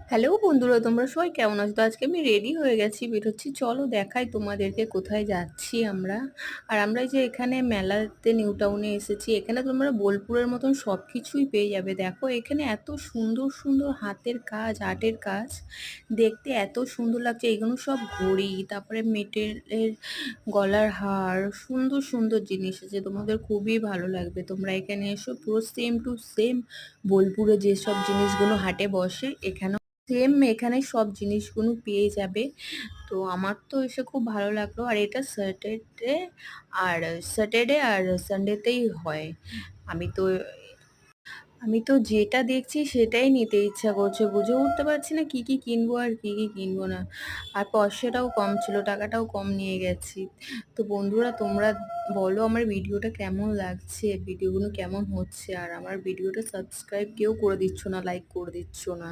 Hello বন্ধুরা, তোমরা সবাই কেমন আছো? তো আজকে আমি রেডি হয়ে গেছি, বেরোচ্ছি। চলো দেখাই তোমাদেরকে কোথায় যাচ্ছি আমরা। আর আমরা এই যে এখানে মেলাতে নিউ টাউনে এসেছি। এখানে তোমরা বোলপুরের মতন সব কিছুই পেয়ে যাবে। দেখো এখানে এত সুন্দর সুন্দর হাতের কাজ, আর্টের কাজ, দেখতে এত সুন্দর লাগছে। এগুলো সব ঘড়ি, তারপরে মেটেলের গলার হার, সুন্দর সুন্দর জিনিস আছে। তোমাদের খুবই ভালো লাগবে। তোমরা এখানে এসো, পুরো সেম টু সেম বোলপুরে যেসব জিনিসগুলো হাটে বসে এখানে সেম, এখানে সব জিনিসগুলো পেয়ে যাবে। তো আমার তো এসে খুব ভালো লাগলো। আর এটা স্যাটারডে আর সানডেতেই হয়। আমি তো আমি তো যেটা দেখছি সেটাই নিতে ইচ্ছা করছে, বুঝে উঠতে পারছি না কি কি কিনবো আর কি কি কিনবো না। আর পয়সাটাও কম ছিল, টাকাটাও কম নিয়ে গেছি। তো বন্ধুরা, তোমরা বলো আমার ভিডিওটা কেমন লাগছে, ভিডিওগুলো কেমন হচ্ছে। আর আমার ভিডিওটা সাবস্ক্রাইব কেউ করে দিচ্ছ না, লাইক করে দিচ্ছ না।